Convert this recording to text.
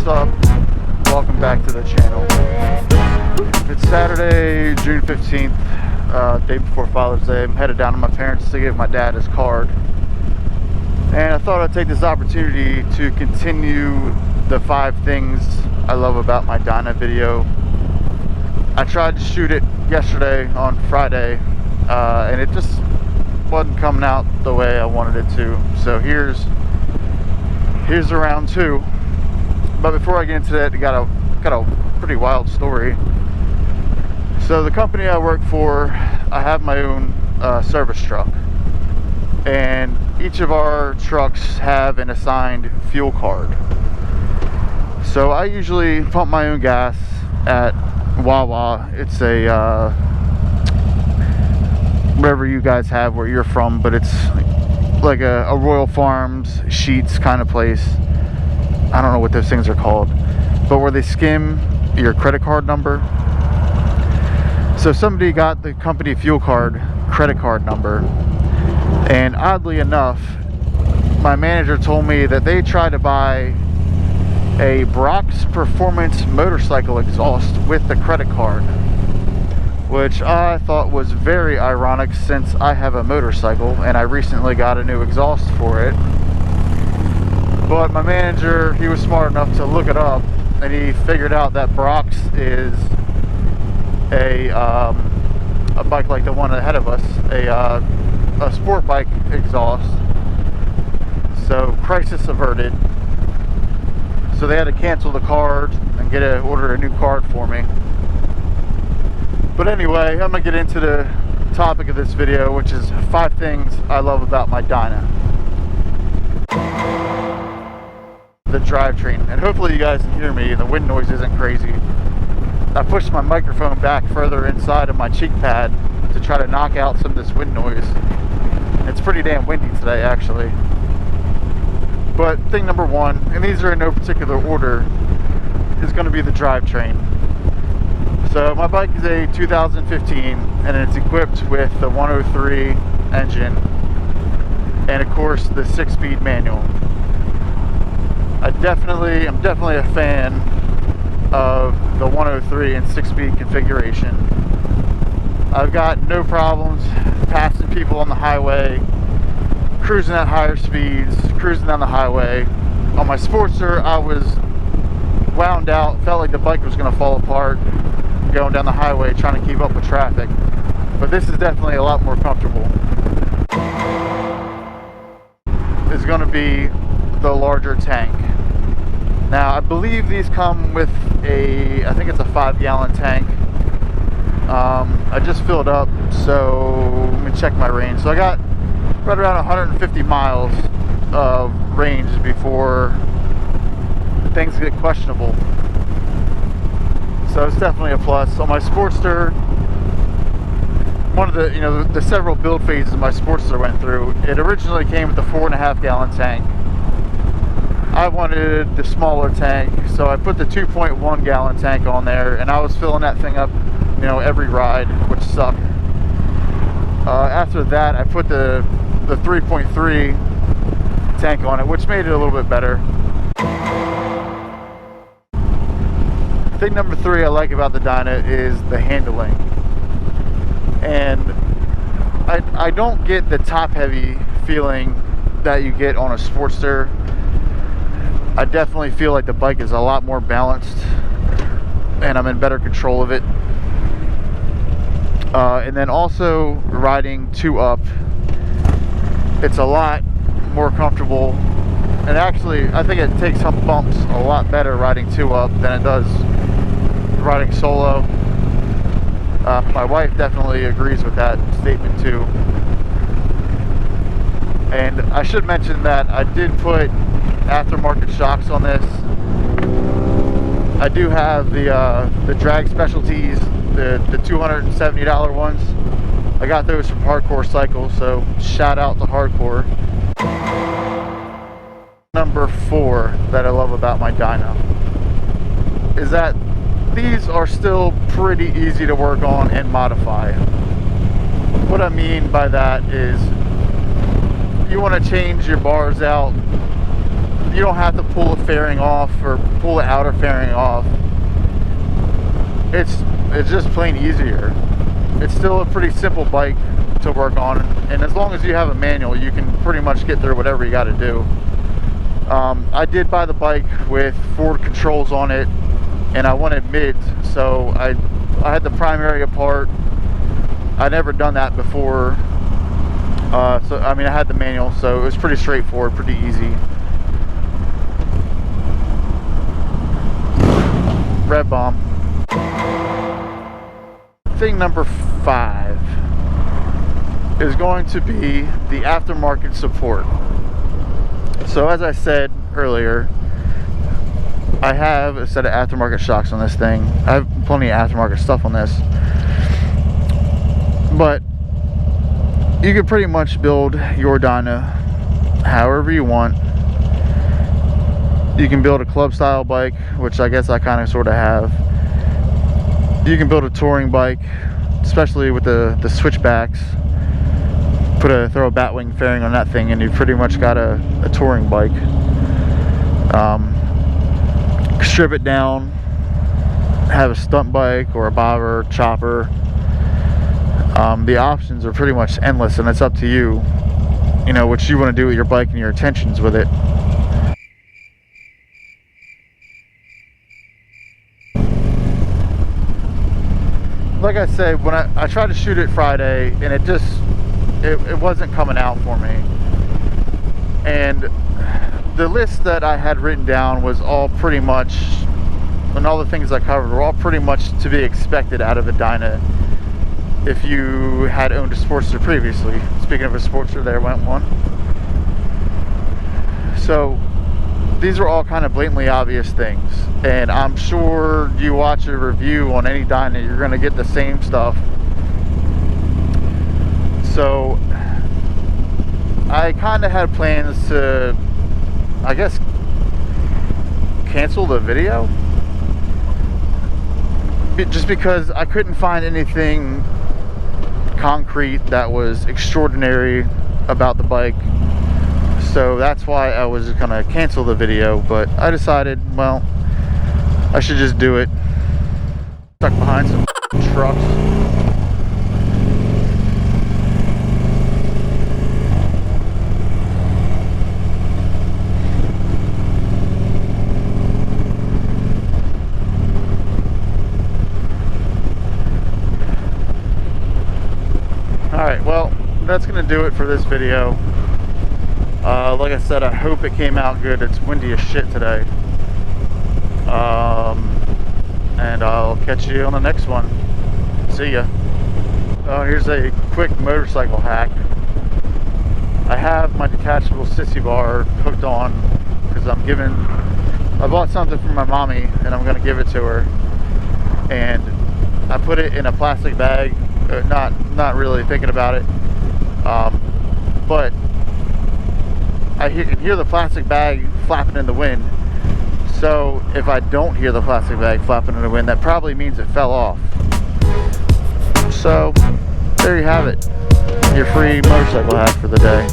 What's up? Welcome back to the channel. It's Saturday, June 15th, day before Father's Day. I'm headed down to my parents to give my dad his card. And I thought I'd take this opportunity to continue the 5 things I love about my Dyna video. I tried to shoot it yesterday on Friday, and it just wasn't coming out the way I wanted it to. So here's the round 2. But before I get into that, I got a pretty wild story. So the company I work for, I have my own service truck, and each of our trucks have an assigned fuel card. So I usually pump my own gas at Wawa. It's a wherever you guys have where you're from, but it's like a Royal Farms Sheets kind of place. I don't know what those things are called, but where they skim your credit card number. So somebody got the company fuel card credit card number, and oddly enough, my manager told me that they tried to buy a Brock's Performance motorcycle exhaust with the credit card, which I thought was very ironic since I have a motorcycle and I recently got a new exhaust for it. But my manager, he was smart enough to look it up, and he figured out that Brock's is a bike like the one ahead of us, a sport bike exhaust. So crisis averted. So they had to cancel the card and order a new card for me. But anyway, I'm gonna get into the topic of this video, which is 5 things I love about my Dyna. The drivetrain, and hopefully you guys can hear me. The wind noise isn't crazy. I pushed my microphone back further inside of my cheek pad to try to knock out some of this wind noise. It's pretty damn windy today, actually. But thing number 1, and these are in no particular order, is going to be the drivetrain. So my bike is a 2015, and it's equipped with the 103 engine and of course the 6-speed manual. I'm definitely a fan of the 103 and 6-speed configuration. I've got no problems passing people on the highway, cruising at higher speeds, cruising down the highway. On my Sportster, I was wound out, felt like the bike was going to fall apart going down the highway trying to keep up with traffic. But this is definitely a lot more comfortable. It's going to be the larger tank. Now I believe these come with I think it's a 5-gallon tank. I just filled up, so let me check my range. So I got right around 150 miles of range before things get questionable. So it's definitely a plus. On my Sportster, one of the several build phases my Sportster went through, it originally came with a 4.5-gallon tank. I wanted the smaller tank, so I put the 2.1-gallon tank on there, and I was filling that thing up, every ride, which sucked. After that, I put the 3.3 tank on it, which made it a little bit better. Thing number 3 I like about the Dyna is the handling. And I don't get the top-heavy feeling that you get on a Sportster. I definitely feel like the bike is a lot more balanced and I'm in better control of it. And then also riding 2-up, it's a lot more comfortable, and actually I think it takes some bumps a lot better riding 2-up than it does riding solo. My wife definitely agrees with that statement too. And I should mention that I did put aftermarket shocks on this. I do have the drag specialties, the $270 ones. I got those from Hardcore Cycles, so shout out to Hardcore. Number 4 that I love about my Dyna is that these are still pretty easy to work on and modify. What I mean by that is you want to change your bars out you don't have to pull the fairing off or pull the outer fairing off. It's just plain easier. It's still a pretty simple bike to work on, and as long as you have a manual, you can pretty much get through whatever you got to do. I did buy the bike with forward controls on it, and I wanted mids, so I had the primary apart. I'd never done that before, so I mean I had the manual, so it was pretty straightforward, pretty easy. Red bomb. Thing number 5 is going to be the aftermarket support. So as I said earlier, I have a set of aftermarket shocks on this thing. I have plenty of aftermarket stuff on this, but you can pretty much build your Dyna however you want. You can build a club style bike, which I guess I kind of sort of have. You can build a touring bike, especially with the switchbacks. Throw a batwing fairing on that thing, and you've pretty much got a touring bike. Strip it down, have a stunt bike or a bobber, chopper. The options are pretty much endless, and it's up to you. You know what you want to do with your bike and your intentions with it. Like I said, when I tried to shoot it Friday, and it wasn't coming out for me. And the list that I had written down was all pretty much, and all the things I covered were all pretty much to be expected out of a Dyna if you had owned a Sportster previously. Speaking of a Sportster, there went one. So these are all kind of blatantly obvious things, and I'm sure you watch a review on any Dyna, you're going to get the same stuff. So I kind of had plans to, I guess, cancel the video, just because I couldn't find anything concrete that was extraordinary about the bike. So that's why I was gonna cancel the video, but I decided, well, I should just do it. Stuck behind some trucks. Alright, well, that's gonna do it for this video. Like I said, I hope it came out good. It's windy as shit today. And I'll catch you on the next one. See ya. Oh, here's a quick motorcycle hack. I have my detachable sissy bar hooked on because I bought something for my mommy and I'm gonna give it to her. And I put it in a plastic bag, not really thinking about it, but I can hear the plastic bag flapping in the wind. So if I don't hear the plastic bag flapping in the wind, that probably means it fell off. So there you have it, your free motorcycle hack for the day.